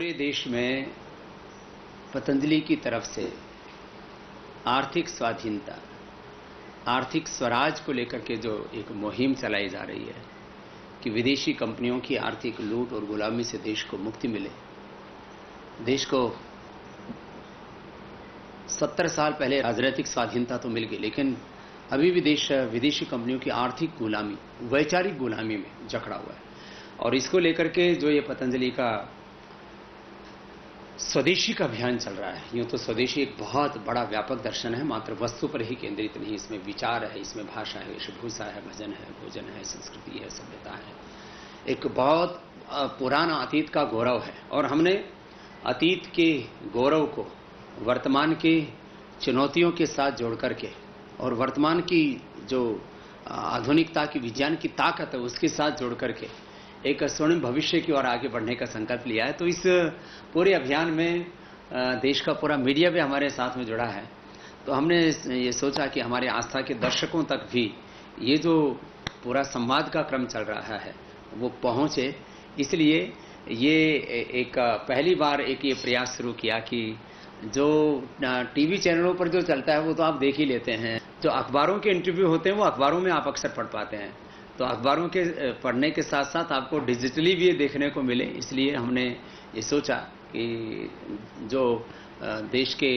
पूरे देश में पतंजलि की तरफ से आर्थिक स्वाधीनता, आर्थिक स्वराज को लेकर के जो एक मुहिम चलाई जा रही है कि विदेशी कंपनियों की आर्थिक लूट और गुलामी से देश को मुक्ति मिले। देश को 70 साल पहले राजनीतिक स्वाधीनता तो मिल गई, लेकिन अभी भी देश विदेशी कंपनियों की आर्थिक गुलामी, वैचारिक गुलामी में जकड़ा हुआ है। और इसको लेकर के जो ये पतंजलि का स्वदेशी का अभियान चल रहा है, यूं तो स्वदेशी एक बहुत बड़ा व्यापक दर्शन है, मात्र वस्तु पर ही केंद्रित नहीं। इसमें विचार है, इसमें भाषा है, वेशभूषा है, भजन है, भोजन है, संस्कृति है, सभ्यता है। एक बहुत पुराना अतीत का गौरव है और हमने अतीत के गौरव को वर्तमान के चुनौतियों के साथ जोड़ करके और वर्तमान की जो आधुनिकता की, विज्ञान की ताकत है उसके साथ जोड़ करके एक स्वर्णिम भविष्य की ओर आगे बढ़ने का संकल्प लिया है। तो इस पूरे अभियान में देश का पूरा मीडिया भी हमारे साथ में जुड़ा है। तो हमने ये सोचा कि हमारे आस्था के दर्शकों तक भी ये जो पूरा संवाद का क्रम चल रहा है वो पहुंचे, इसलिए ये एक पहली बार एक ये प्रयास शुरू किया कि जो टीवी चैनलों पर जो चलता है वो तो आप देख ही लेते हैं, जो अखबारों के इंटरव्यू होते हैं वो अखबारों में आप अक्सर पढ़ पाते हैं। तो अखबारों के पढ़ने के साथ साथ आपको डिजिटली भी ये देखने को मिले, इसलिए हमने ये सोचा कि जो देश के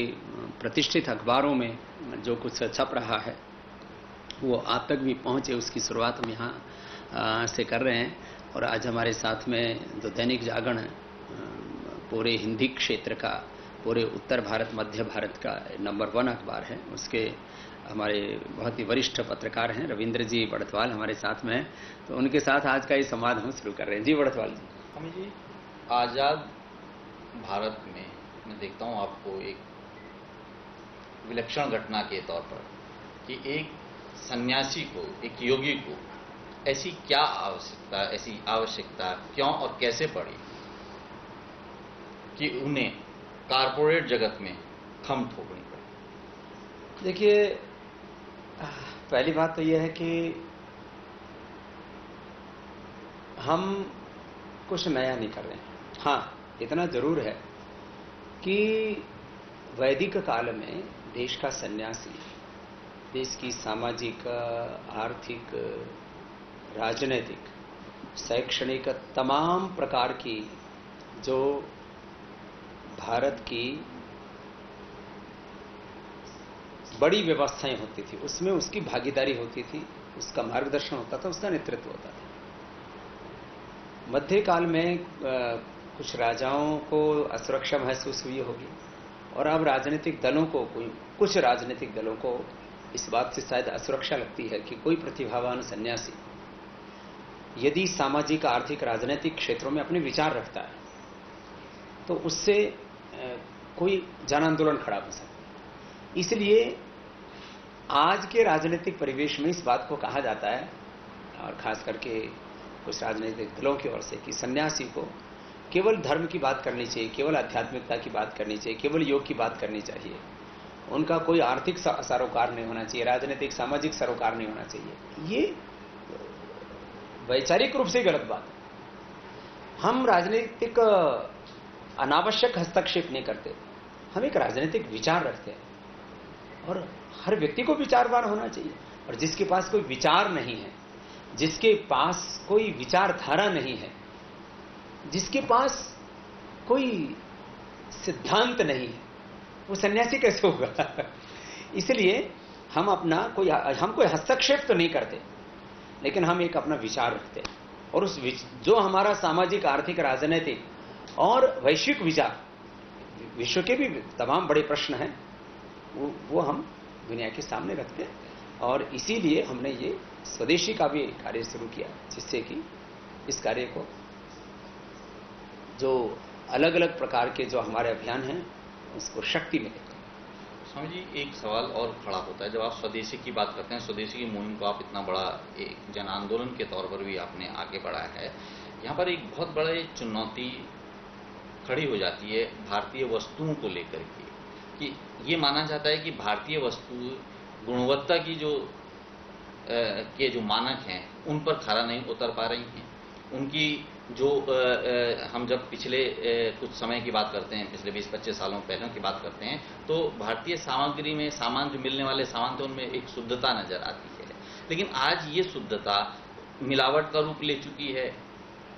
प्रतिष्ठित अखबारों में जो कुछ छप रहा है वो आप तक भी पहुंचे, उसकी शुरुआत हम यहाँ से कर रहे हैं। और आज हमारे साथ में जो दैनिक जागरण है, पूरे हिंदी क्षेत्र का, पूरे उत्तर भारत, मध्य भारत का नंबर 1 अखबार है, उसके हमारे बहुत ही वरिष्ठ पत्रकार हैं रविंद्र जी बड़थवाल हमारे साथ में हैं। तो उनके साथ आज का ये संवाद हम शुरू कर रहे हैं। जी बड़थवाल जी। अमित जी, आज़ाद भारत में मैं देखता हूँ आपको एक विलक्षण घटना के तौर पर कि एक सन्यासी को, एक योगी को ऐसी क्या आवश्यकता क्यों और कैसे पड़ी कि उन्हें कारपोरेट जगत में खम ठोकनी पड़ी। देखिए, पहली बात तो यह है कि हम कुछ नया नहीं कर रहे हैं। हाँ, इतना जरूर है कि वैदिक काल में देश का सन्यासी देश की सामाजिक, आर्थिक, राजनीतिक, शैक्षणिक तमाम प्रकार की जो भारत की बड़ी व्यवस्थाएं होती थी उसमें उसकी भागीदारी होती थी, उसका मार्गदर्शन होता था, उसका नेतृत्व होता था। मध्यकाल में कुछ राजाओं को असुरक्षा महसूस हुई होगी और अब राजनीतिक दलों को, कुछ राजनीतिक दलों को इस बात से शायद असुरक्षा लगती है कि कोई प्रतिभावान सन्यासी यदि सामाजिक, आर्थिक, राजनीतिक क्षेत्रों में अपने विचार रखता है तो उससे कोई जन आंदोलन खड़ा हो सकता है। इसलिए आज के राजनीतिक परिवेश में इस बात को कहा जाता है, और खास करके कुछ राजनीतिक दलों की ओर से, कि सन्यासी को केवल धर्म की बात करनी चाहिए, केवल आध्यात्मिकता की बात करनी चाहिए, केवल योग की बात करनी चाहिए। उनका कोई आर्थिक सरोकार नहीं होना चाहिए, राजनीतिक, सामाजिक सरोकार नहीं होना चाहिए। ये वैचारिक रूप से गलत बात है। हम राजनीतिक अनावश्यक हस्तक्षेप नहीं करते, हम एक राजनीतिक विचार रखते हैं और हर व्यक्ति को विचारवान होना चाहिए। और जिसके पास कोई विचार नहीं है, जिसके पास कोई विचारधारा नहीं है, जिसके पास कोई सिद्धांत नहीं है, वो सन्यासी कैसे होगा? इसलिए हम कोई हस्तक्षेप तो नहीं करते, लेकिन हम एक अपना विचार रखते हैं और उस जो हमारा सामाजिक, आर्थिक, राजनीतिक और वैश्विक विचार, विश्व के भी तमाम बड़े प्रश्न हैं, वो हम दुनिया के सामने रखते हैं। और इसीलिए हमने ये स्वदेशी का भी कार्य शुरू किया, जिससे कि इस कार्य को जो अलग अलग प्रकार के जो हमारे अभियान हैं उसको शक्ति मिले। स्वामी जी, एक सवाल और खड़ा होता है, जब आप स्वदेशी की बात करते हैं, स्वदेशी की मुहिम को आप इतना बड़ा एक जन आंदोलन के तौर पर भी आपने आगे बढ़ाया है, यहाँ पर एक बहुत बड़ी चुनौती खड़ी हो जाती है भारतीय वस्तुओं को लेकर के, कि ये माना जाता है कि भारतीय वस्तु गुणवत्ता की जो मानक हैं उन पर खरा नहीं उतर पा रही हैं, उनकी जो हम जब पिछले कुछ समय की बात करते हैं, पिछले 20-25 सालों पहले की बात करते हैं, तो भारतीय सामग्री में सामान जो मिलने वाले सामान थे उनमें एक शुद्धता नजर आती है। लेकिन आज ये शुद्धता मिलावट का रूप ले चुकी है,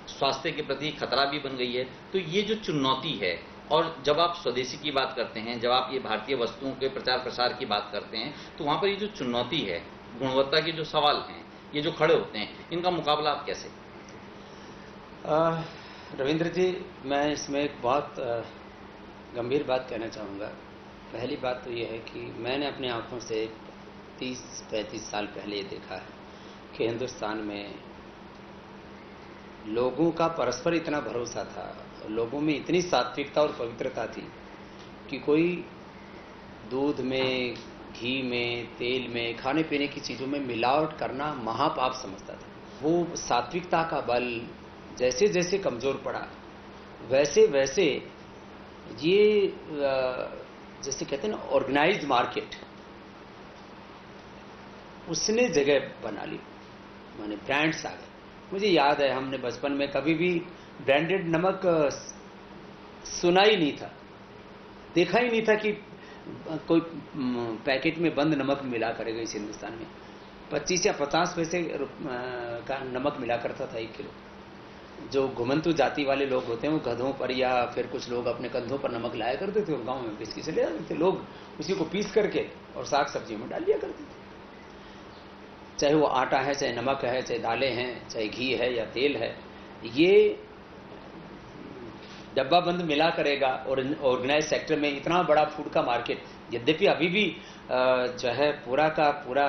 स्वास्थ्य के प्रति खतरा भी बन गई है। तो ये जो चुनौती है, और जब आप स्वदेशी की बात करते हैं, जब आप ये भारतीय वस्तुओं के प्रचार प्रसार की बात करते हैं, तो वहां पर ये जो चुनौती है, गुणवत्ता के जो सवाल हैं, ये जो खड़े होते हैं, इनका मुकाबला आप कैसे? रविंद्र जी, मैं इसमें एक बहुत गंभीर बात कहना चाहूँगा। पहली बात तो ये है कि मैंने अपनी आंखों से 30-35 साल पहले ये देखा है कि हिंदुस्तान में लोगों का परस्पर इतना भरोसा था, लोगों में इतनी सात्विकता और पवित्रता थी कि कोई दूध में, घी में, तेल में, खाने पीने की चीज़ों में मिलावट करना महापाप समझता था। वो सात्विकता का बल जैसे जैसे कमजोर पड़ा, वैसे वैसे ये जैसे कहते हैं ना ऑर्गेनाइज्ड मार्केट, उसने जगह बना ली, माने ब्रांड्स आ गए। मुझे याद है हमने बचपन में कभी भी ब्रांडेड नमक सुना ही नहीं था, देखा ही नहीं था कि कोई पैकेट में बंद नमक मिला करेगा इस हिंदुस्तान में। 25 या 50 पैसे का नमक मिला करता था 1 किलो। जो घुमंतु जाति वाले लोग होते हैं वो गधों पर या फिर कुछ लोग अपने कंधों पर नमक लाया करते थे और गांव में बेच के चले जाते थे। लोग उसी को पीस करके और साग सब्जियों में डाल दिया करते थे, चाहे वो आटा है, चाहे नमक है, चाहे दालें हैं, चाहे घी है या तेल है। ये डब्बा बंद मिला करेगा और ऑर्गेनाइज सेक्टर में इतना बड़ा फूड का मार्केट, यद्यपि अभी भी जो है पूरा का पूरा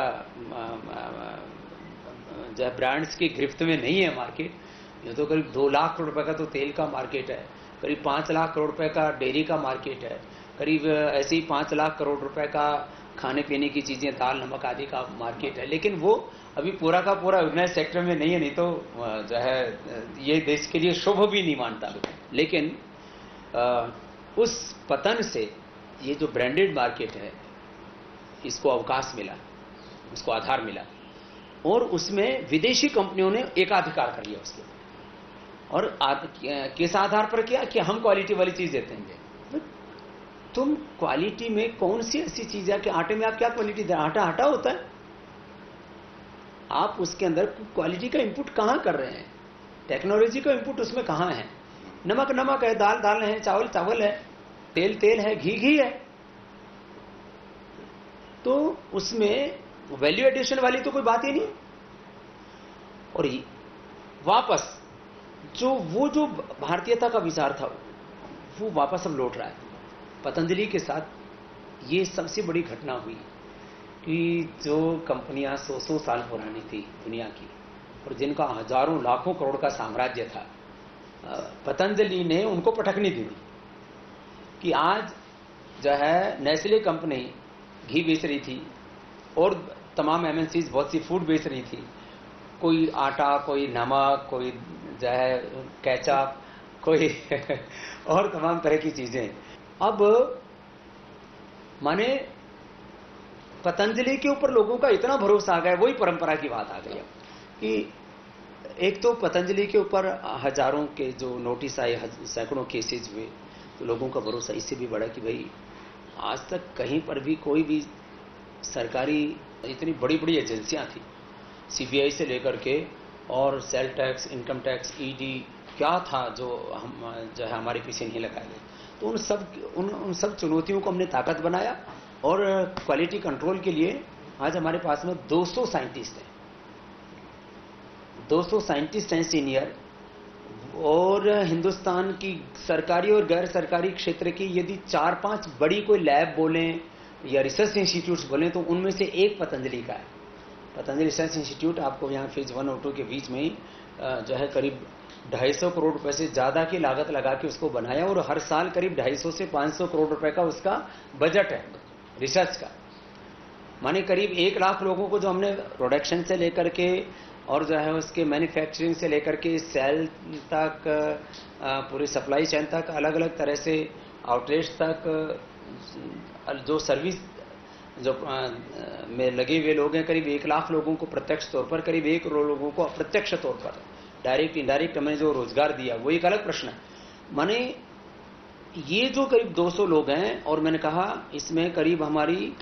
जो है ब्रांड्स की गिरफ्त में नहीं है मार्केट। ये तो करीब 2 लाख करोड़ रुपए का तो तेल का मार्केट है, करीब 5 लाख करोड़ रुपए का डेयरी का मार्केट है, करीब ऐसे ही 5 लाख करोड़ रुपए का खाने पीने की चीजें, दाल नमक आदि का मार्केट है। लेकिन वो अभी पूरा का पूरा ऑर्गेनाइज सेक्टर में नहीं है, नहीं तो जो है ये देश के लिए शुभ भी नहीं मानता। लेकिन उस पतन से ये जो ब्रांडेड मार्केट है, इसको अवकाश मिला, उसको आधार मिला और उसमें विदेशी कंपनियों ने एकाधिकार कर लिया उसके और किस आधार पर किया कि हम क्वालिटी वाली चीज देते हैं। तुम क्वालिटी में कौन सी ऐसी चीज है कि आटे में आप क्या क्वालिटी दे? आटा आटा होता है, आप उसके अंदर क्वालिटी का इनपुट कहां कर रहे हैं? टेक्नोलॉजी का इनपुट उसमें कहां है? नमक नमक है, दाल दाल है, चावल चावल है, तेल तेल है, घी घी है। तो उसमें वैल्यू एडिशन वाली तो कोई बात ही नहीं। और वापस जो भारतीयता का विचार था वो वापस अब लौट रहा है। पतंजलि के साथ ये सबसे बड़ी घटना हुई कि जो कंपनियां 100 साल पुरानी थी दुनिया की और जिनका हजारों लाखों करोड़ का साम्राज्य था, पतंजलि ने उनको पटकनी दी कि आज जो है नेस्ले कंपनी घी बेच रही थी और तमाम एमएनसीज बहुत सी फूड बेच रही थी, कोई आटा, कोई नमक, कोई जो है केचप, कोई और तमाम तरह की चीजें। अब माने पतंजलि के ऊपर लोगों का इतना भरोसा आ गया, वही परंपरा की बात आ गई कि एक तो पतंजलि के ऊपर हजारों के जो नोटिस आए, सैकड़ों केसेज हुए, तो लोगों का भरोसा इससे भी बढ़ा कि भाई आज तक कहीं पर भी कोई भी सरकारी इतनी बड़ी बड़ी एजेंसियां थी, सीबीआई से लेकर के और sale tax, income tax, ED, क्या था जो है हमारे पीछे नहीं लगाए गए। तो उन सब चुनौतियों को हमने ताकत बनाया और क्वालिटी कंट्रोल के लिए आज हमारे पास में 200 साइंटिस्ट हैं, 200 साइंटिस्ट हैं सीनियर। और हिंदुस्तान की सरकारी और गैर सरकारी क्षेत्र की यदि 4-5 बड़ी कोई लैब बोलें या रिसर्च इंस्टीट्यूट्स बोलें तो उनमें से एक पतंजलि का है। पतंजलि रिसर्च इंस्टीट्यूट आपको यहाँ फेज 1 और 2 के बीच में ही जो है करीब 250 करोड़ रुपए से ज्यादा की लागत लगा के उसको बनाया और हर साल करीब 250 से 500 करोड़ रुपए का उसका बजट है रिसर्च का। माने करीब 1 लाख लोगों को जो हमने प्रोडक्शन से लेकर के और जो है उसके मैन्युफैक्चरिंग से लेकर के सेल तक, पूरी सप्लाई चेन तक, अलग अलग तरह से आउटलेट्स तक जो सर्विस जो में लगे हुए लोग हैं, करीब 1 लाख लोगों को प्रत्यक्ष तौर पर, करीब 1 करोड़ लोगों को अप्रत्यक्ष तौर पर डायरेक्ट इनडायरेक्ट हमें जो रोजगार दिया वो एक अलग प्रश्न है। माने ये जो करीब 200 लोग हैं, और मैंने कहा इसमें करीब हमारी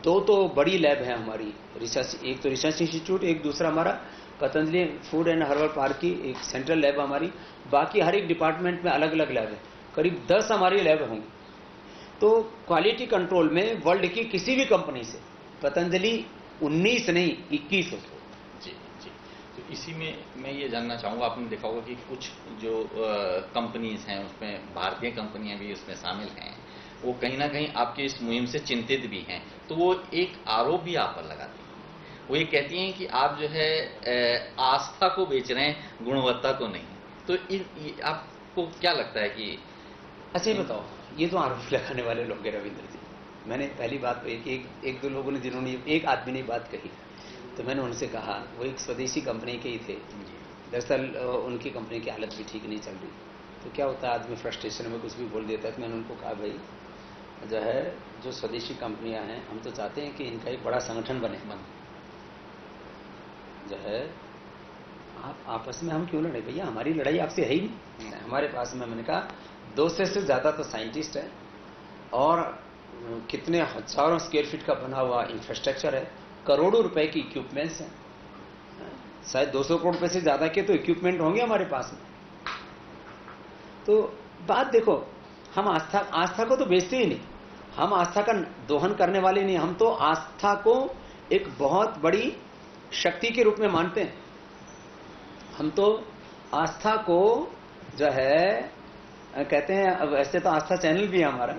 दो तो बड़ी लैब है हमारी रिसर्च, एक तो रिसर्च इंस्टीट्यूट, एक दूसरा हमारा Patanjali food and herbal park की एक सेंट्रल लैब हमारी, बाकी हर एक डिपार्टमेंट में अलग अलग लैब है, करीब 10 हमारी लैब होंगी। तो क्वालिटी कंट्रोल में वर्ल्ड की किसी भी कंपनी से पतंजलि 19 नहीं 21 हो। जी जी, तो इसी में मैं ये जानना चाहूँगा, आपने देखा होगा कि कुछ जो कंपनीज हैं उसमें भारतीय कंपनियां भी उसमें शामिल हैं, वो कहीं ना कहीं आपके इस मुहिम से चिंतित भी हैं, तो वो एक आरोप भी आप पर लगाती हैं। वो ये कहती हैं कि आप जो है आस्था को बेच रहे हैं, गुणवत्ता को नहीं। तो आपको क्या लगता है कि अच्छा ये बताओ, ये तो आरोप लगाने वाले लोग हैं रविंद्र जी। मैंने पहली बात तो एक दो लोगों ने, जिन्होंने एक आदमी ने बात कही, तो मैंने उनसे कहा, वो एक स्वदेशी कंपनी के ही थे, दरअसल उनकी कंपनी की हालत भी ठीक नहीं चल रही। तो क्या होता है, आदमी फ्रस्ट्रेशन में कुछ भी बोल देता है। तो मैंने उनको कहा, भाई जो है जो स्वदेशी कंपनियां हैं, हम तो चाहते हैं कि इनका एक बड़ा संगठन बने, जो है आप आपस में हम क्यों लड़े भैया, हमारी लड़ाई आपसे है ही नहीं। हमारे पास में, मैंने कहा 200 से ज्यादा तो साइंटिस्ट है, और कितने हजारों स्क्वायर फीट का बना हुआ इंफ्रास्ट्रक्चर है, करोड़ों रुपए की इक्विपमेंट्स हैं, शायद 200 करोड़ रुपए से ज्यादा के तो इक्विपमेंट होंगे हमारे पास में। तो बात देखो, हम आस्था को तो बेचते ही नहीं, हम आस्था का दोहन करने वाले नहीं, हम तो आस्था को एक बहुत बड़ी शक्ति के रूप में मानते हैं। हम तो आस्था को जो है कहते हैं, वैसे तो आस्था चैनल भी है हमारा,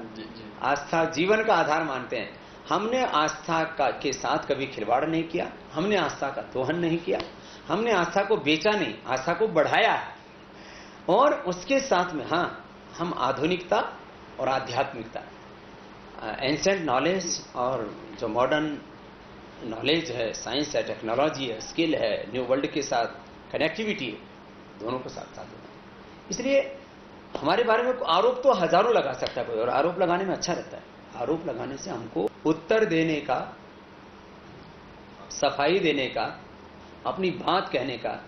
आस्था जीवन का आधार मानते हैं। हमने आस्था के साथ कभी खिलवाड़ नहीं किया, हमने आस्था का दोहन नहीं किया, हमने आस्था को बेचा नहीं, आस्था को बढ़ाया है। और उसके साथ में हाँ, हम आधुनिकता और आध्यात्मिकता, एंसेंट नॉलेज और जो मॉडर्न नॉलेज है, साइंस है, टेक्नोलॉजी है, स्किल है, न्यू वर्ल्ड के साथ कनेक्टिविटी है, दोनों को साथ साथ होना है। इसलिए हमारे बारे में आरोप तो हजारों लगा सकता है कोई, और आरोप लगाने में अच्छा रहता है। आरोप लगाने से हमको उत्तर देने का, सफाई देने का, अपनी बात कहने का,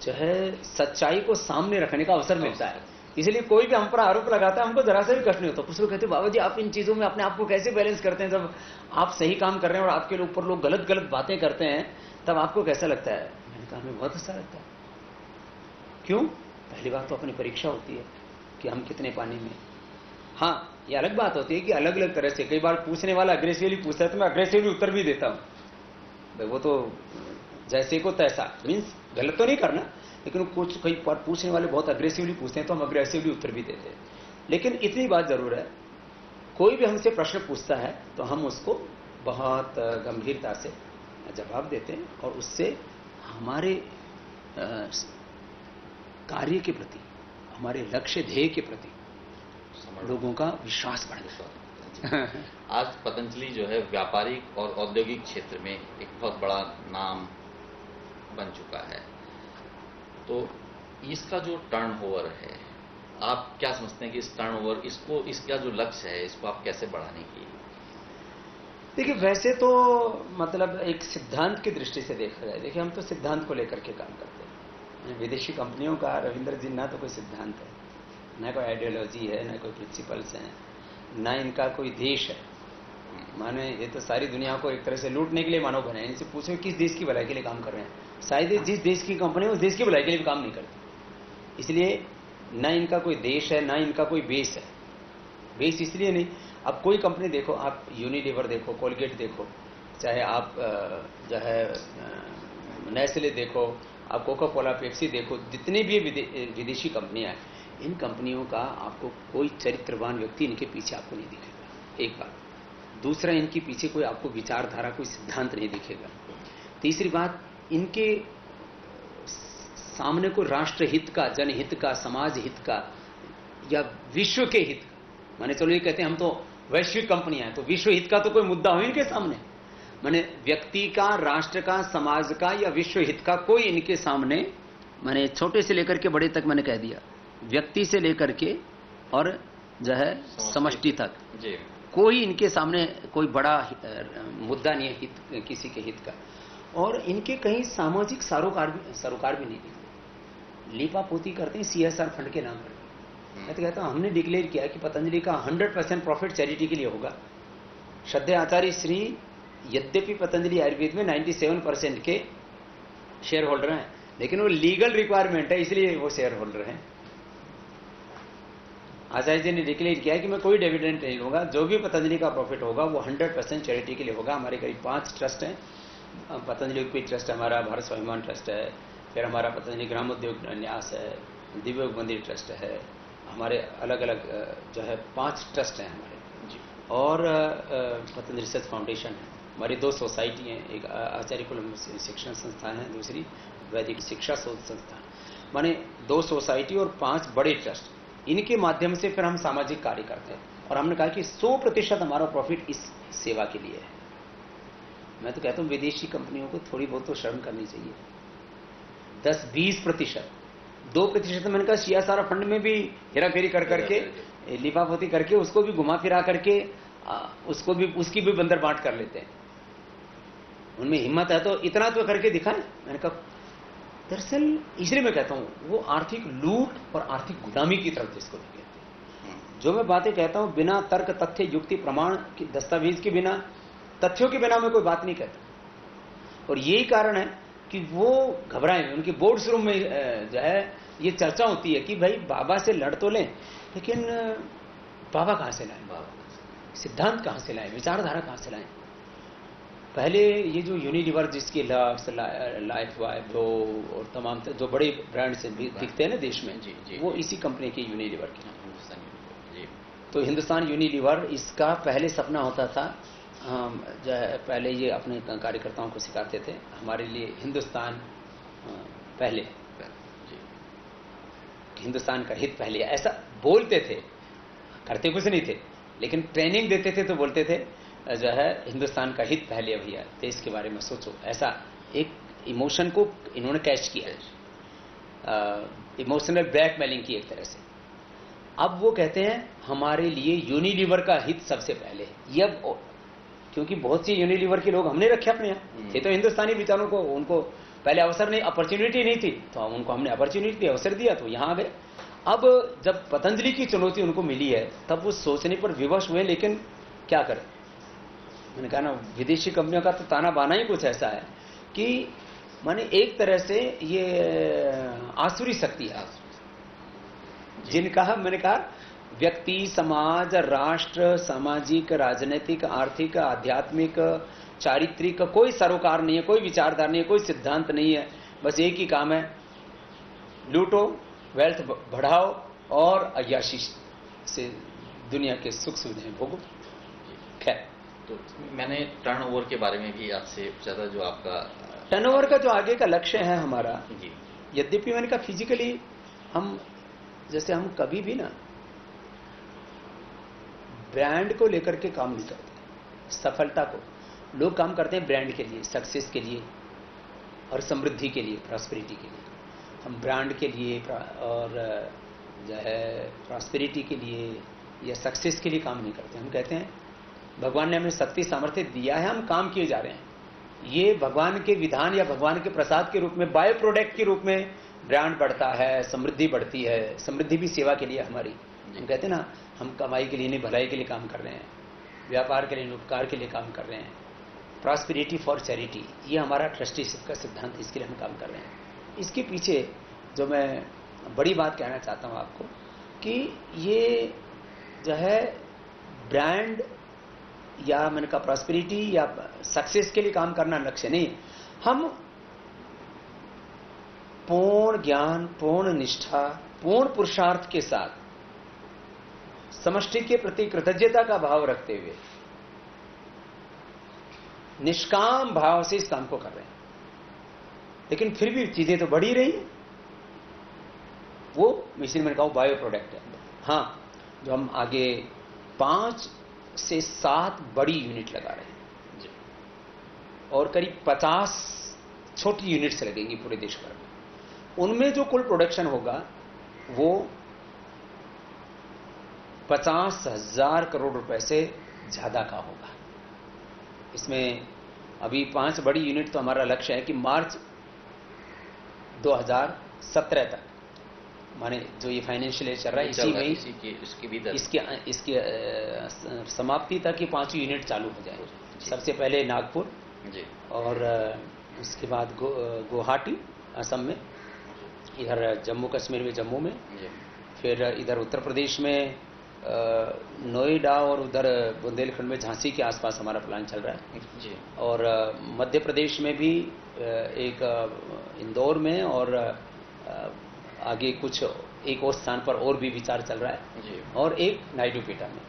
जो है सच्चाई को सामने रखने का अवसर मिलता है। इसलिए कोई भी हम पर आरोप लगाता है, हमको जरा सा भी कष्ट नहीं होता। कुछ लोग कहते हैं, बाबा जी आप इन चीजों में अपने आप को कैसे बैलेंस करते हैं, जब आप सही काम कर रहे हैं और आपके ऊपर लोग गलत गलत बातें करते हैं, तब आपको कैसा लगता है? मैंने कहा, हमें बहुत अच्छा लगता है। क्यों? पहली बात तो अपनी परीक्षा होती है कि हम कितने पानी में। हाँ, ये अलग बात होती है कि अलग अलग तरह से, कई बार पूछने वाला अग्रेसिवली पूछता है तो मैं अग्रेसिवली उत्तर भी देता हूं। वो तो जैसे को तैसा, मीन्स गलत तो नहीं करना, लेकिन कुछ कई बार पूछने वाले बहुत अग्रेसिवली पूछते हैं तो हम अग्रेसिवली उत्तर भी देते हैं। लेकिन इतनी बात जरूर है, कोई भी हमसे प्रश्न पूछता है तो हम उसको बहुत गंभीरता से जवाब देते हैं, और उससे हमारे कार्य के प्रति, हमारे लक्ष्य ध्येय के प्रति लोगों का विश्वास बढ़ जाता है। आज पतंजलि जो है व्यापारिक और औद्योगिक क्षेत्र में एक बहुत बड़ा नाम बन चुका है, तो इसका जो टर्नओवर है, आप क्या समझते हैं कि इस टर्नओवर, इसका जो लक्ष्य है, इसको आप कैसे बढ़ाने की? देखिए, वैसे तो मतलब एक सिद्धांत की दृष्टि से देखा जाए, देखिए हम तो सिद्धांत को लेकर के काम करते हैं। विदेशी कंपनियों का, रविंद्र जी, ना तो कोई सिद्धांत है, ना कोई आइडियोलॉजी है, ना कोई प्रिंसिपल्स हैं, ना इनका कोई देश है। माने ये तो सारी दुनिया को एक तरह से लूटने के लिए मानव बने। इनसे पूछो किस देश की भलाई के लिए काम कर रहे हैं, शायद जिस देश की कंपनी है उस देश की भलाई के लिए भी काम नहीं करती। इसलिए ना इनका कोई देश है, ना इनका कोई बेस है। बेस इसलिए नहीं, अब कोई कंपनी देखो, आप यूनिलीवर देखो, कोलगेट देखो, चाहे आप जो है नेस्ले देखो, आप कोका कोला, पेप्सी देखो, जितने भी विदेशी कंपनियां हैं, इन कंपनियों का आपको कोई चरित्रवान व्यक्ति इनके पीछे आपको नहीं दिखेगा, एक बात। दूसरा, इनके पीछे कोई आपको विचारधारा, कोई सिद्धांत नहीं दिखेगा। तीसरी बात, इनके सामने कोई राष्ट्र हित का, जनहित का, समाज हित का या विश्व के हित का, माने चलो ये कहते हैं हम तो वैश्विक कंपनियां हैं, तो विश्व हित का तो कोई मुद्दा हो इनके सामने। माने व्यक्ति का, राष्ट्र का, समाज का या विश्व हित का कोई इनके सामने, माने छोटे से लेकर के बड़े तक, मैंने कह दिया, व्यक्ति से लेकर के और जो है समष्टि तक, कोई इनके सामने कोई बड़ा मुद्दा नहीं है हित, किसी के हित का। और इनके कहीं सामाजिक सरोकार भी नहीं दिखते। लीपापोती करते हैं CSR फंड के नाम पर। मैं तो कहता हूं हमने डिक्लेयर किया कि पतंजलि का 100% प्रॉफिट चैरिटी के लिए होगा। श्रद्धेय आचार्य श्री यद्यपि पतंजलि आयुर्वेद में 97% के शेयर होल्डर हैं, लेकिन वो लीगल रिक्वायरमेंट है इसलिए वो शेयर होल्डर हैं। आचार्य जी ने डिक्लेयर किया कि मैं कोई डिविडेंड नहीं लूंगा, जो भी पतंजलि का प्रॉफिट होगा वो 100% चैरिटी के लिए होगा। हमारे करीब 5 ट्रस्ट हैं। पतंजलि उपीठ ट्रस्ट हमारा, भारत स्वाभिमान ट्रस्ट है, फिर हमारा पतंजलि ग्राम उद्योग न्यास है, दिव्योग मंदिर ट्रस्ट है, हमारे अलग अलग जो है 5 ट्रस्ट हैं हमारे, और पतंजलि रिसर्च फाउंडेशन है। हमारी 2 सोसाइटी हैं, एक आचार्य कुल शिक्षण संस्थान है, दूसरी वैदिक शिक्षा शोध संस्थान। माने 2 सोसाइटी और 5 बड़े ट्रस्ट, इनके माध्यम से फिर हम सामाजिक कार्य करते हैं। और हमने कहा कि 100% हमारा प्रॉफिट इस सेवा के लिए है। मैं तो कहता हूं विदेशी कंपनियों को थोड़ी बहुत तो शर्म करनी चाहिए। 10-20%, 2% मैंने कहा CSR फंड में भी हेराफेरी कर करके, लिपापोती करके, उसको भी घुमा फिरा करके उसकी भी बंदर बांट कर लेते हैं। उनमें हिम्मत है तो इतना तो करके दिखाएं। मैंने कहा दरअसल इसलिए मैं कहता हूं वो आर्थिक लूट और आर्थिक गुलामी की तरफ जिसको कहते हैं। जो मैं बातें कहता हूं बिना तर्क, तथ्य, युक्ति, प्रमाण की, दस्तावेज के बिना, तथ्यों के बिना मैं कोई बात नहीं कहता। और यही कारण है कि वो घबराए। उनके बोर्ड्स रूम में जो है ये चर्चा होती है कि भाई बाबा से लड़ तो लें, लेकिन बाबा कहां से लाएं, सिद्धांत कहां से लाएं, विचारधारा कहां से लाएं। पहले ये जो यूनिलीवर जिसकी लाइफ वाइब्रो और तमाम जो बड़े ब्रांड से दिखते हैं ना देश में, वो इसी कंपनी के यूनिलीवर के नाम। तो हिंदुस्तान यूनिलीवर, इसका पहले सपना होता था, जो है पहले ये अपने कार्यकर्ताओं को सिखाते थे हमारे लिए हिंदुस्तान पहले, हिंदुस्तान का हित पहले, ऐसा बोलते थे, करते कुछ नहीं थे, लेकिन ट्रेनिंग देते थे तो बोलते थे जो है हिंदुस्तान का हित पहले भैया, देश के बारे में सोचो। ऐसा एक इमोशन को इन्होंने कैच किया है, इमोशनल ब्लैकमेलिंग की एक तरह से। अब वो कहते हैं हमारे लिए यूनिलीवर का हित सबसे पहले है। ये अब क्योंकि बहुत सी यूनिलीवर के लोग हमने रखे अपने यहाँ थे, तो हिंदुस्तानी विचारों को, उनको पहले अवसर नहीं, अपॉर्चुनिटी नहीं थी, तो उनको हमने अपॉर्चुनिटी दी, अवसर दिया, तो यहाँ आ गए। अब जब पतंजलि की चुनौती उनको मिली है तब वो सोचने पर विवश हुए, लेकिन क्या करें। मैंने कहा ना विदेशी कंपनियों का तो ताना बाना ही कुछ ऐसा है कि माने एक तरह से ये आसुरी शक्ति है जिनका मैंने कहा व्यक्ति, समाज, राष्ट्र, सामाजिक, राजनीतिक, आर्थिक, आध्यात्मिक, चारित्रिक कोई सरोकार नहीं है, कोई विचारधारा नहीं है, कोई सिद्धांत नहीं है। बस एक ही काम है, लूटो, वेल्थ बढ़ाओ और अय्याशी से दुनिया के सुख सुविधाएं भोगो। खैर, तो मैंने टर्नओवर के बारे में भी आपसे पूछा था, जो आपका टर्नओवर का जो आगे का लक्ष्य है हमारा, जी, यद्यपि मैंने कहा फिजिकली हम, जैसे हम कभी भी ना ब्रांड को लेकर के काम नहीं करते। सफलता को लोग काम करते हैं ब्रांड के लिए, सक्सेस के लिए और समृद्धि के लिए, प्रॉस्पेरिटी के लिए। हम ब्रांड के लिए और जो है प्रॉस्पेरिटी के लिए या सक्सेस के लिए काम नहीं करते। हम कहते हैं भगवान ने हमें शक्ति सामर्थ्य दिया है, हम काम किए जा रहे हैं। ये भगवान के विधान या भगवान के प्रसाद के रूप में, बाय प्रोडक्ट के रूप में ब्रांड बढ़ता है, समृद्धि बढ़ती है। समृद्धि भी सेवा के लिए हमारी। हम कहते हैं ना, हम कमाई के लिए नहीं, भलाई के लिए काम कर रहे हैं, व्यापार के लिए, उपकार के लिए काम कर रहे हैं। प्रॉस्पेरिटी फॉर चैरिटी, ये हमारा ट्रस्टीशिप का सिद्धांत, इसके लिए हम काम कर रहे हैं। इसके पीछे जो मैं बड़ी बात कहना चाहता हूं आपको कि ये जो है ब्रांड या मैंने कहा प्रॉस्पेरिटी या सक्सेस के लिए काम करना लक्ष्य नहीं। हम पूर्ण ज्ञान, पूर्ण निष्ठा, पूर्ण पुरुषार्थ के साथ समष्टि के प्रति कृतज्ञता का भाव रखते हुए निष्काम भाव से इस काम को कर रहे हैं। लेकिन फिर भी चीजें तो बढ़ ही रही है। वो मिश्रण मैंने कहा बायो प्रोडक्ट है। हाँ, जो हम आगे 5 से 7 बड़ी यूनिट लगा रहे हैं और करीब 50 छोटी यूनिट्स लगेंगी पूरे देश भर में। उनमें जो कुल प्रोडक्शन होगा वो 50,000 करोड़ रुपए से ज्यादा का होगा। इसमें अभी 5 बड़ी यूनिट तो हमारा लक्ष्य है कि मार्च 2017 तक, माने जो ये फाइनेंशियल ईयर चल रहा है इसी में इसकी समाप्ति तक ये 5 यूनिट चालू हो जाए। सबसे पहले नागपुर जी, और उसके बाद गुवाहाटी असम में, इधर जम्मू कश्मीर में जम्मू में, फिर इधर उत्तर प्रदेश में नोएडा और उधर बुंदेलखंड में झांसी के आसपास हमारा प्लान चल रहा है जी, और मध्य प्रदेश में भी एक इंदौर में और आगे कुछ एक और स्थान पर और भी विचार चल रहा है जी, और एक नायडूपेटा में।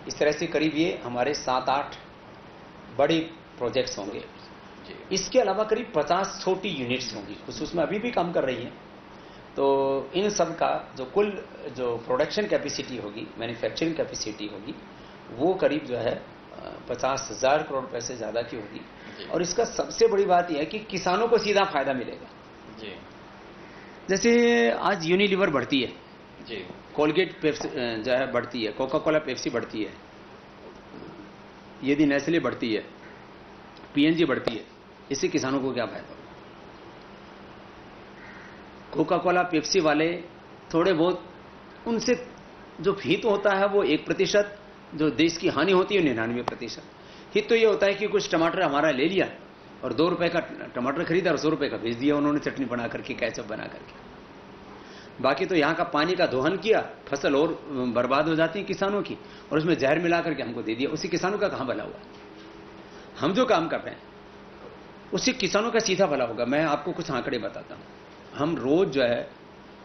इस तरह से करीब ये हमारे 7-8 बड़े प्रोजेक्ट्स होंगे। जी, इसके अलावा करीब 50 छोटी यूनिट्स होंगी, कुछ उसमें अभी भी काम कर रही हैं। तो इन सब का जो कुल जो प्रोडक्शन कैपेसिटी होगी, मैन्युफैक्चरिंग कैपेसिटी होगी, वो करीब जो है 50,000 करोड़ रुपए से ज़्यादा की होगी। और इसका सबसे बड़ी बात यह है कि किसानों को सीधा फायदा मिलेगा। जी, जैसे आज यूनिलीवर बढ़ती है जी, कोलगेट पेप्सी जो है बढ़ती है, कोका कोला पेप्सी बढ़ती है, यदि नेस्ले बढ़ती है, पीएनजी बढ़ती है, इससे किसानों को क्या फायदा होगा? कोका कोला पेप्सी वाले थोड़े बहुत, उनसे जो हित होता है वो 1%, जो देश की हानि होती है 99%। हित तो ये होता है कि कुछ टमाटर हमारा ले लिया और 2 रुपए का टमाटर खरीदा और 100 रुपए का बेच दिया उन्होंने, चटनी बना करके, कैचअप बना करके। बाकी तो यहाँ का पानी का दोहन किया, फसल और बर्बाद हो जाती है किसानों की, और उसमें जहर मिला करके हमको दे दिया। उसी किसानों का कहाँ भला हुआ? हम जो काम कर रहे हैं उससे किसानों का सीधा भला होगा। मैं आपको कुछ आंकड़े बताता हूँ। हम रोज जो है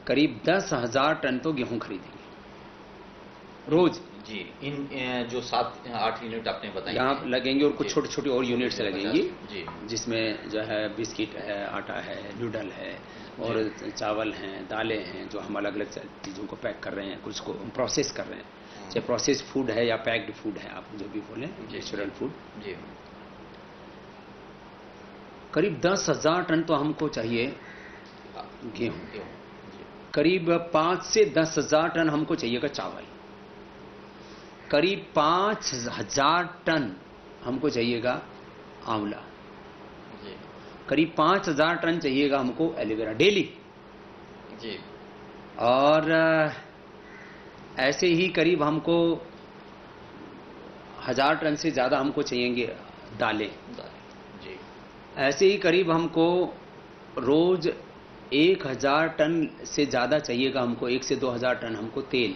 करीब 10,000 टन तो गेहूं खरीदेंगे रोज जी। इन जो 7-8 यूनिट आपने बताई यहाँ लगेंगे और कुछ छोटी छोटी और यूनिट्स लगेंगी जी, जिसमें जो है बिस्किट है, आटा है, नूडल है और चावल हैं, दालें हैं, जो हम अलग अलग चीज़ों को पैक कर रहे हैं, कुछ को प्रोसेस कर रहे हैं, चाहे प्रोसेस फूड है या पैक्ड फूड है, आप जो भी बोलें, नेचुरल फूड। जी, करीब 10,000 टन तो हमको चाहिए गेहूं, करीब 5 से 10,000 टन हमको चाहिएगा चावल, करीब 5,000 टन हमको चाहिएगा आंवला, करीब 5,000 टन चाहिएगा हमको एलोवेरा डेली जी, और ऐसे ही करीब हमको 1,000 टन से ज्यादा हमको चाहिएंगे दालें जी, ऐसे ही करीब हमको रोज 1,000 टन से ज्यादा चाहिएगा हमको, 1 से 2,000 टन हमको तेल,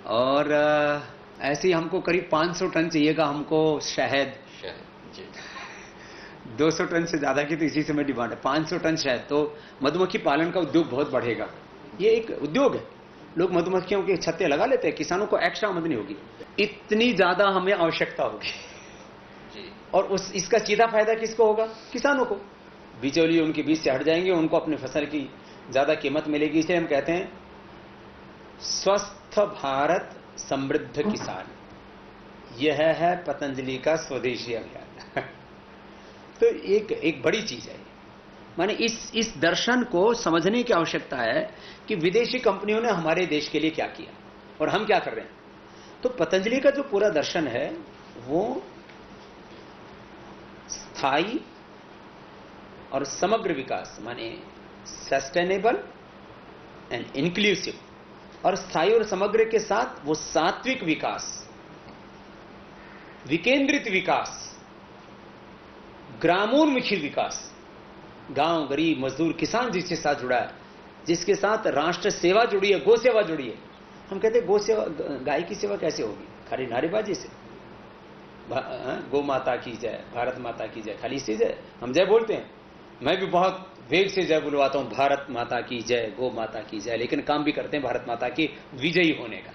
और ऐसे ही हमको करीब 500 टन चाहिएगा हमको शहद जी, 200 टन से ज्यादा की तो इसी समय डिमांड है, 500 टन शहद। तो मधुमक्खी पालन का उद्योग बहुत बढ़ेगा, ये एक उद्योग है, लोग मधुमक्खियों के छत्ते लगा लेते हैं, किसानों को एक्स्ट्रा आमदनी होगी, इतनी ज्यादा हमें आवश्यकता होगी जी, और इसका सीधा फायदा किसको होगा? किसानों को। बिचौलिए उनके बीच से हट जाएंगे, उनको अपने फसल की ज्यादा कीमत मिलेगी। इसलिए हम कहते हैं स्वस्थ भारत समृद्ध किसान, यह है पतंजलि का स्वदेशी अभियान तो एक बड़ी चीज है, माने इस दर्शन को समझने की आवश्यकता है कि विदेशी कंपनियों ने हमारे देश के लिए क्या किया और हम क्या कर रहे हैं। तो पतंजलि का जो पूरा दर्शन है वो स्थायी और समग्र विकास, माने सस्टेनेबल एंड इंक्लूसिव, और स्थायी और समग्र के साथ वो सात्विक विकास, विकेंद्रित विकास, ग्रामोन्मुखी विकास, गांव, गरीब, मजदूर, किसान जिसके साथ जुड़ा है, जिसके साथ राष्ट्र सेवा जुड़ी है, गो सेवा जुड़ी है। हम कहते हैं गो सेवा, गाय की सेवा कैसे होगी? खाली नारेबाजी से, गो माता की जय, भारत माता की जय, खाली इसी जय हम जय बोलते हैं। मैं भी बहुत वेग से जय बुलवाता हूं, भारत माता की जय, गो माता की जय, लेकिन काम भी करते हैं भारत माता के विजयी होने का।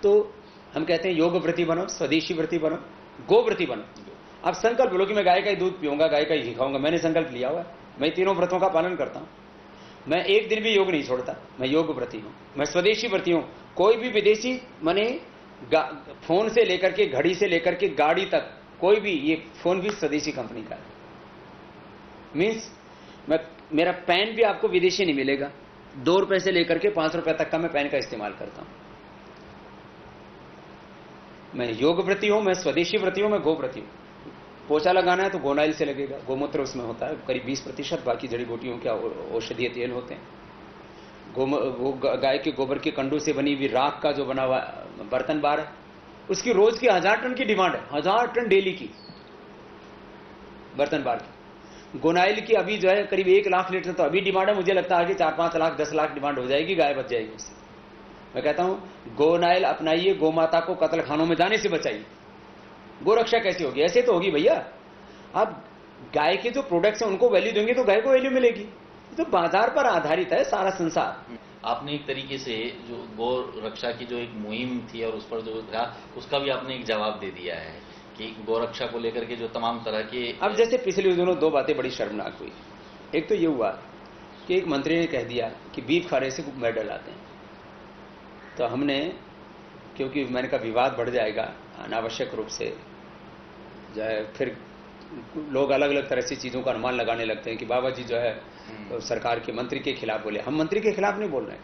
तो हम कहते हैं योग व्रती बनो, स्वदेशी व्रती बनो, गो व्रती बनो। अब संकल्प लो कि मैं गाय का ही दूध पीऊंगा, गाय का ही घी खाऊंगा। मैंने संकल्प लिया हुआ है, मैं तीनों व्रतों का पालन करता हूं, मैं एक दिन भी योग नहीं छोड़ता, मैं योग व्रती हूं, मैं स्वदेशी व्रती हूं। कोई भी विदेशी माने फोन से लेकर के, घड़ी से लेकर के गाड़ी तक, कोई भी, ये फोन भी स्वदेशी कंपनी का है। मीन्स मेरा पेन भी आपको विदेशी नहीं मिलेगा, 2 रुपए से लेकर के 5 रुपए तक का मैं पेन का इस्तेमाल करता हूं। मैं योग व्रती हूं, मैं स्वदेशी व्रती हूं, मैं गो व्रती हूं। पोछा लगाना है तो गोनाइल से लगेगा, गोमूत्र उसमें होता है करीब 20%, बाकी जड़ी बूटियों के औषधीय तेल होते हैं। गाय के गोबर के कंडों से बनी हुई राख का जो बना हुआ बर्तन बार है, उसकी रोज की 1000 टन की डिमांड है, 1000 टन डेली की बर्तन बार की। गोनाइल की अभी जो है करीब 1 लाख लीटर तो अभी डिमांड है, मुझे लगता है आगे 4-5 लाख 10 लाख डिमांड हो जाएगी, गाय बच जाएगी उससे। मैं कहता हूं गोनाइल अपनाइए, गोमाता को कत्ल खानों में जाने से बचाइए। गोरक्षा कैसे होगी? ऐसे तो होगी भैया, आप गाय के जो प्रोडक्ट्स हैं उनको वैल्यू देंगे तो गाय को वैल्यू मिलेगी। तो बाजार पर आधारित है सारा संसार। आपने एक तरीके से जो गौ रक्षा की जो एक मुहिम थी और उस पर जो था उसका भी आपने एक जवाब दे दिया है कि गौ रक्षा को लेकर के जो तमाम तरह के। अब जैसे पिछले दिनों 2 बातें बड़ी शर्मनाक हुई। एक तो ये हुआ कि एक मंत्री ने कह दिया कि बीफ खाने से मेडल आते हैं, तो हमने, क्योंकि मैंने कहा विवाद बढ़ जाएगा अनावश्यक रूप से, जो है फिर लोग अलग अलग तरह से चीजों का अनुमान लगाने लगते हैं कि बाबा जी जो है तो सरकार के मंत्री के खिलाफ बोले। हम मंत्री के खिलाफ नहीं बोल रहे,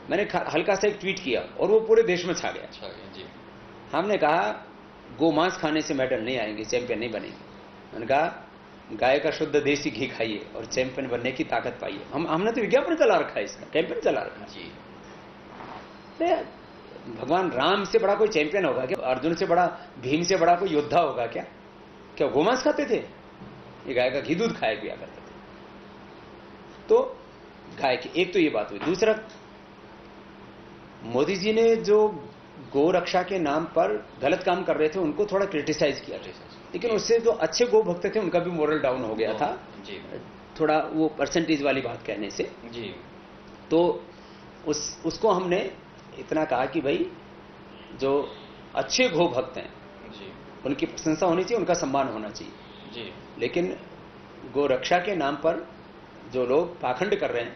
मैंने हल्का सा एक ट्वीट किया और वो पूरे देश में छा गया। हमने कहा गोमांस खाने से मेडल नहीं आएंगे, चैंपियन नहीं बनेंगे। मैंने कहा गाय का शुद्ध देसी घी खाइए और चैंपियन बनने की ताकत पाइए। हमने तो विज्ञापन चला रखा है, इसका कैंपेन चला रखा है। भगवान राम से बड़ा कोई चैंपियन होगा क्या? अर्जुन से बड़ा, भीम से बड़ा कोई योद्धा होगा क्या? क्या गोमांस खाते थे? ये गाय का घी दूध खाया पिया करते थे। तो गाय की एक तो ये बात हुई। दूसरा, मोदी जी ने जो गौ रक्षा के नाम पर गलत काम कर रहे थे उनको थोड़ा क्रिटिसाइज किया, लेकिन उससे जो अच्छे गो भक्त थे उनका भी मोरल डाउन हो गया था थोड़ा, वो परसेंटेज वाली बात कहने से जी। तो उसको हमने इतना कहा कि भाई जो अच्छे गो भक्त हैं जी, उनकी प्रशंसा होनी चाहिए, उनका सम्मान होना चाहिए जी। लेकिन गो रक्षा के नाम पर जो लोग पाखंड कर रहे हैं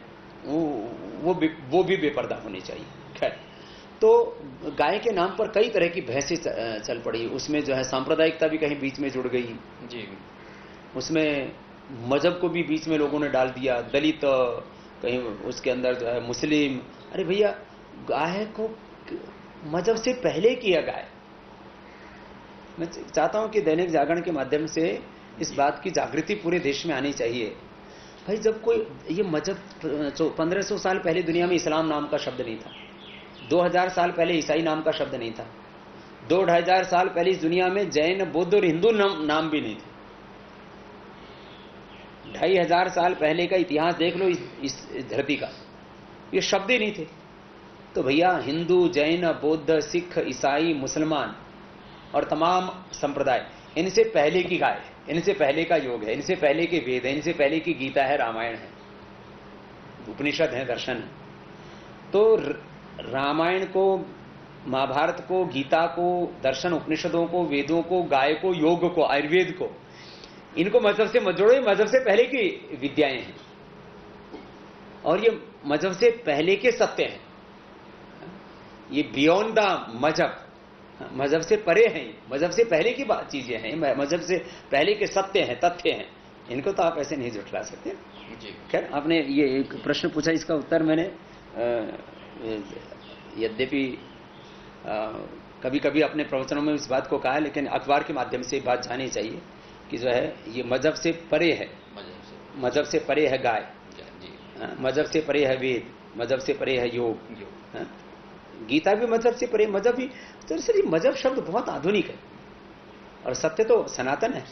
वो भी बेपर्दा होनी चाहिए। खैर, तो गाय के नाम पर कई तरह की बहसें चल पड़ी। उसमें जो है सांप्रदायिकता भी कहीं बीच में जुड़ गई जी, उसमें मजहब को भी बीच में लोगों ने डाल दिया, दलित कहीं उसके अंदर जो है मुस्लिम। अरे भैया, गाय को मजहब से पहले किया गाय। मैं चाहता हूं कि दैनिक जागरण के माध्यम से इस बात की जागृति पूरे देश में आनी चाहिए। भाई, जब कोई ये मजहब 1500 साल पहले दुनिया में इस्लाम नाम का शब्द नहीं था, 2000 साल पहले ईसाई नाम का शब्द नहीं था, 2-2500 साल पहले इस दुनिया में जैन, बौद्ध और हिंदू नाम भी नहीं थे। 2500 साल पहले का इतिहास देख लो इस धरती का, ये शब्द ही नहीं थे। तो भैया, हिंदू, जैन, बौद्ध, सिख, ईसाई, मुसलमान और तमाम संप्रदाय, इनसे पहले की गाय, इनसे पहले का योग है, इनसे पहले के वेद है, इनसे पहले की गीता है, रामायण है, उपनिषद है, दर्शन है। तो रामायण को, महाभारत को, गीता को, दर्शन, उपनिषदों को, वेदों को, गाय को, योग को, आयुर्वेद को, इनको मजहब से मत जोड़ो। मजहब से पहले की विद्याएं हैं और ये मजहब से पहले के सत्य हैं। ये बियॉन्ड द मजहब, मजहब से परे हैं, मजहब से पहले की चीजें हैं, मजहब से पहले के सत्य हैं, तथ्य हैं। इनको तो आप ऐसे नहीं जुटला सकते। खैर, आपने ये एक प्रश्न पूछा, इसका उत्तर मैंने यद्यपि कभी कभी अपने प्रवचनों में इस बात को कहा है, लेकिन अखबार के माध्यम से बात जानी चाहिए कि जो है ये मजहब से परे है, मजहब से परे है गाय, मजहब से परे है वेद, मजहब से परे है योग, गीता भी मजहब से परे, मजहब भी। तो सर, ये मजहब शब्द बहुत आधुनिक है और सत्य तो सनातन है।